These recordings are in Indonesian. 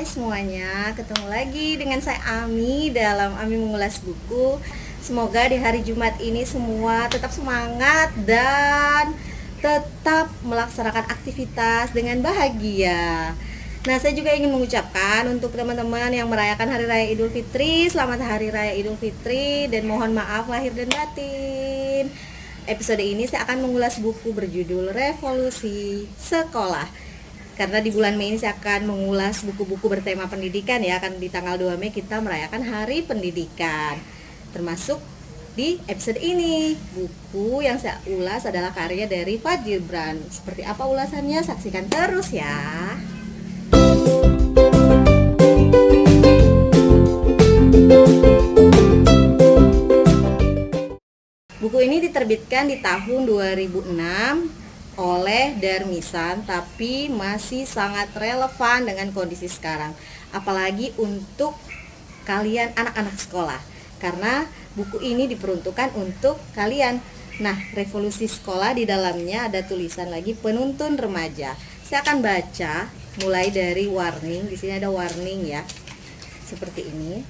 Hai semuanya, ketemu lagi dengan saya Ami dalam Ami Mengulas Buku. Semoga di hari Jumat ini semua tetap semangat dan tetap melaksanakan aktivitas dengan bahagia. Nah, saya juga ingin mengucapkan untuk teman-teman yang merayakan Hari Raya Idul Fitri, selamat Hari Raya Idul Fitri dan mohon maaf lahir dan batin. Episode ini saya akan mengulas buku berjudul Revolusi Sekolah. Karena di bulan Mei ini saya akan mengulas buku-buku bertema pendidikan ya. Kan di tanggal 2 Mei kita merayakan Hari Pendidikan. Termasuk di episode ini. Buku yang saya ulas adalah karya dari Fad Gibran. Seperti apa ulasannya? Saksikan terus ya. Buku ini diterbitkan di tahun 2006 oleh Darmisan, tapi masih sangat relevan dengan kondisi sekarang, apalagi untuk kalian anak-anak sekolah, karena buku ini diperuntukkan untuk kalian. Nah, revolusi sekolah, di dalamnya ada tulisan lagi penuntun remaja. Saya akan baca mulai dari warning. Di sini ada warning ya, seperti ini.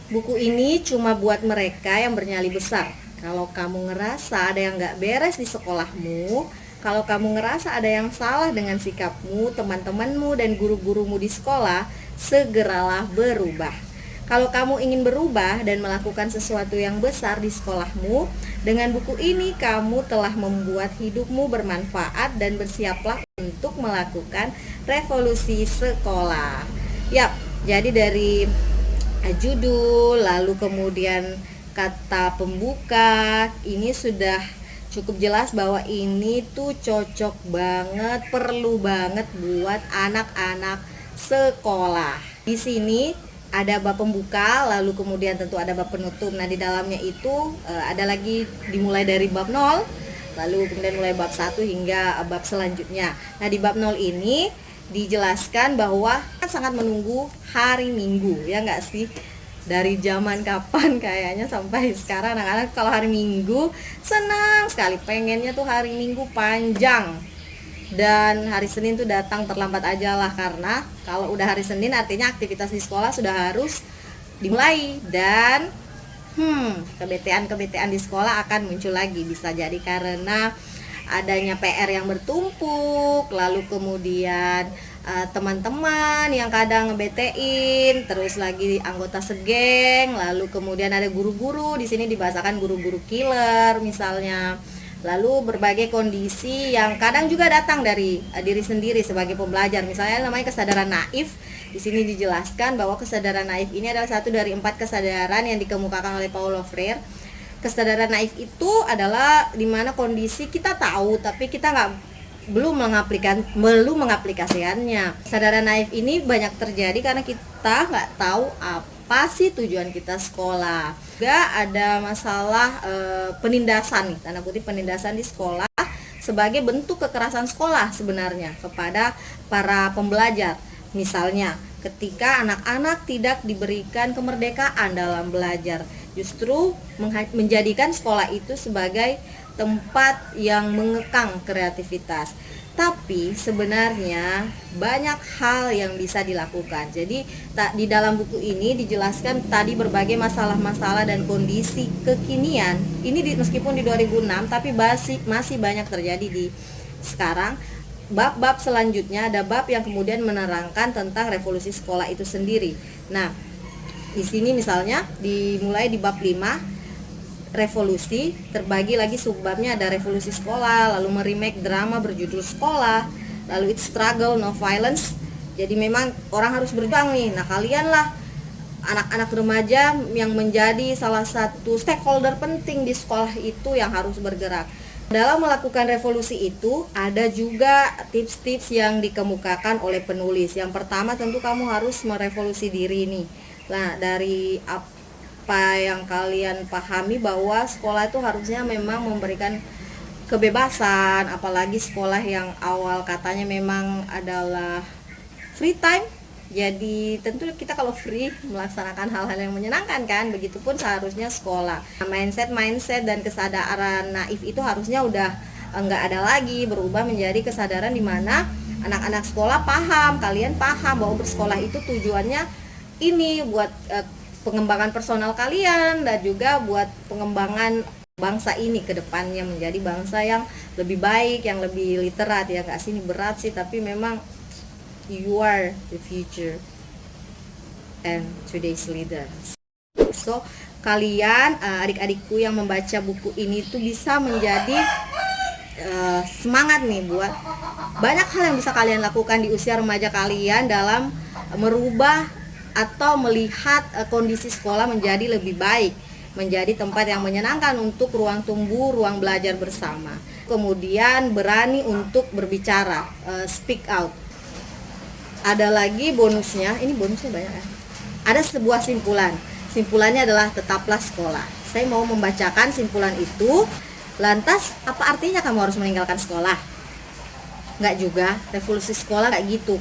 Buku ini cuma buat mereka yang bernyali besar. Kalau kamu ngerasa ada yang gak beres di sekolahmu, kalau kamu ngerasa ada yang salah dengan sikapmu, teman-temanmu, dan guru-gurumu di sekolah, segeralah berubah. Kalau kamu ingin berubah dan melakukan sesuatu yang besar di sekolahmu, dengan buku ini kamu telah membuat hidupmu bermanfaat dan bersiaplah untuk melakukan revolusi sekolah. Yap, jadi dari judul, lalu kemudian kata pembuka, ini sudah cukup jelas bahwa ini tuh cocok banget, perlu banget buat anak-anak sekolah. Di sini ada bab pembuka, lalu kemudian tentu ada bab penutup. Nah, di dalamnya itu ada lagi dimulai dari bab 0, lalu kemudian mulai bab 1 hingga bab selanjutnya. Nah, di bab 0 ini dijelaskan bahwa sangat menunggu hari Minggu, ya nggak sih? Dari zaman kapan kayaknya sampai sekarang anak-anak kalau hari Minggu senang sekali, pengennya tuh hari Minggu panjang dan hari Senin tuh datang terlambat aja lah, karena kalau udah hari Senin artinya aktivitas di sekolah sudah harus dimulai dan kebetean di sekolah akan muncul lagi. Bisa jadi karena adanya PR yang bertumpuk, lalu kemudian teman-teman yang kadang ngebetein, terus lagi anggota segeng, lalu kemudian ada guru-guru, di sini dibahasakan guru-guru killer misalnya. Lalu berbagai kondisi yang kadang juga datang dari diri sendiri sebagai pembelajar, misalnya namanya kesadaran naif. Di sini dijelaskan bahwa kesadaran naif ini adalah satu dari 4 kesadaran yang dikemukakan oleh Paulo Freire. Kesadaran naif itu adalah dimana kondisi kita tahu tapi kita belum mengaplikasikannya. Kesadaran naif ini banyak terjadi karena kita nggak tahu apa sih tujuan kita sekolah. Juga ada masalah penindasan nih, tanda kutip penindasan di sekolah sebagai bentuk kekerasan sekolah sebenarnya kepada para pembelajar. Misalnya ketika anak-anak tidak diberikan kemerdekaan dalam belajar, justru menjadikan sekolah itu sebagai tempat yang mengekang kreativitas. Tapi sebenarnya banyak hal yang bisa dilakukan. Jadi di dalam buku ini dijelaskan tadi berbagai masalah-masalah dan kondisi kekinian. Ini meskipun di 2006 tapi masih banyak terjadi di sekarang. Bab-bab selanjutnya ada bab yang kemudian menerangkan tentang revolusi sekolah itu sendiri. Nah, di sini misalnya dimulai di bab 5 revolusi, terbagi lagi subbabnya, ada revolusi sekolah, lalu meremake drama berjudul Sekolah, lalu It's Struggle No Violence. Jadi memang orang harus berjuang nih. Nah, kalianlah anak-anak remaja yang menjadi salah satu stakeholder penting di sekolah itu yang harus bergerak. Dalam melakukan revolusi itu ada juga tips-tips yang dikemukakan oleh penulis. Yang pertama tentu kamu harus merevolusi diri nih. Nah, dari apa yang kalian pahami bahwa sekolah itu harusnya memang memberikan kebebasan, apalagi sekolah yang awal katanya memang adalah free time. Jadi tentu kita kalau free melaksanakan hal-hal yang menyenangkan kan, begitupun seharusnya sekolah. Mindset dan kesadaran naif itu harusnya udah nggak ada lagi, berubah menjadi kesadaran di mana anak-anak sekolah paham, kalian paham bahwa bersekolah itu tujuannya ini buat pengembangan personal kalian dan juga buat pengembangan bangsa ini ke depannya menjadi bangsa yang lebih baik, yang lebih literat. Ya nggak sih, ini berat sih, tapi memang you are the future and today's leader. So kalian adik-adikku yang membaca buku ini tuh bisa menjadi semangat nih buat banyak hal yang bisa kalian lakukan di usia remaja kalian dalam merubah atau melihat kondisi sekolah menjadi lebih baik, menjadi tempat yang menyenangkan untuk ruang tumbuh, ruang belajar bersama. Kemudian berani untuk berbicara, speak out. Ada lagi bonusnya, ini bonusnya banyak ya. Ada sebuah simpulan. Simpulannya adalah tetaplah sekolah. Saya mau membacakan simpulan itu. Lantas apa artinya kamu harus meninggalkan sekolah? Nggak juga, revolusi sekolah nggak gitu.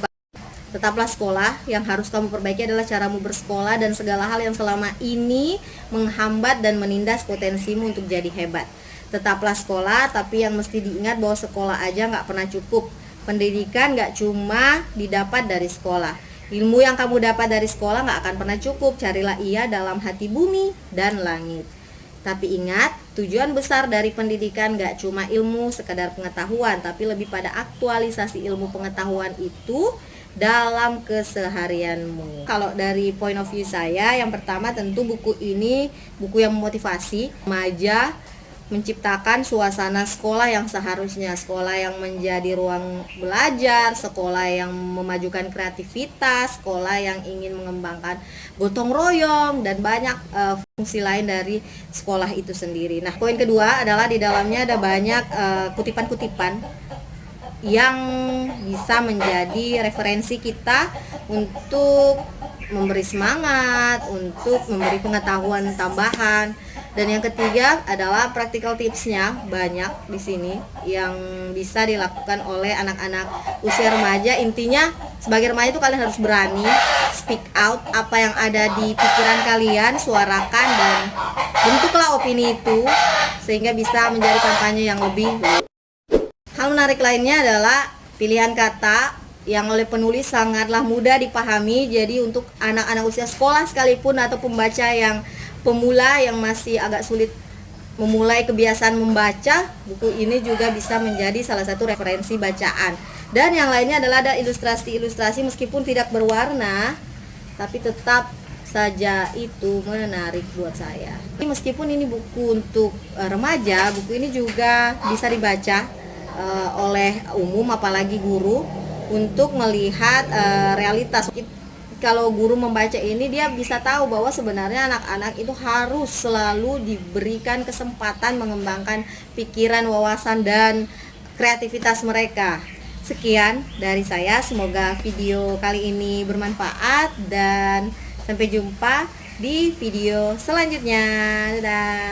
Tetaplah sekolah, yang harus kamu perbaiki adalah caramu bersekolah dan segala hal yang selama ini menghambat dan menindas potensimu untuk jadi hebat. Tetaplah sekolah, tapi yang mesti diingat bahwa sekolah aja nggak pernah cukup. Pendidikan nggak cuma didapat dari sekolah. Ilmu yang kamu dapat dari sekolah nggak akan pernah cukup. Carilah ia dalam hati bumi dan langit. Tapi ingat, tujuan besar dari pendidikan nggak cuma ilmu sekadar pengetahuan, tapi lebih pada aktualisasi ilmu pengetahuan itu dalam keseharianmu. Kalau dari point of view saya, yang pertama tentu buku ini buku yang memotivasi remaja menciptakan suasana sekolah yang seharusnya, sekolah yang menjadi ruang belajar, sekolah yang memajukan kreativitas, sekolah yang ingin mengembangkan gotong royong dan banyak fungsi lain dari sekolah itu sendiri. Nah, poin kedua adalah di dalamnya ada banyak kutipan-kutipan yang bisa menjadi referensi kita untuk memberi semangat, untuk memberi pengetahuan tambahan. Dan yang ketiga adalah practical tipsnya, banyak di sini yang bisa dilakukan oleh anak-anak usia remaja. Intinya sebagai remaja itu kalian harus berani speak out apa yang ada di pikiran kalian, suarakan dan bentuklah opini itu sehingga bisa menjadi kampanye yang lebih. Hal menarik lainnya adalah pilihan kata yang oleh penulis sangatlah mudah dipahami. Jadi untuk anak-anak usia sekolah sekalipun atau pembaca yang pemula yang masih agak sulit memulai kebiasaan membaca, buku ini juga bisa menjadi salah satu referensi bacaan. Dan yang lainnya adalah ada ilustrasi-ilustrasi meskipun tidak berwarna, tapi tetap saja itu menarik buat saya. Meskipun ini buku untuk remaja, buku ini juga bisa dibaca oleh umum, apalagi guru, untuk melihat realitas. Kalau guru membaca ini, dia bisa tahu bahwa sebenarnya anak-anak itu harus selalu diberikan kesempatan mengembangkan pikiran, wawasan, dan kreativitas mereka. Sekian dari saya, semoga video kali ini bermanfaat dan sampai jumpa di video selanjutnya. Dadah.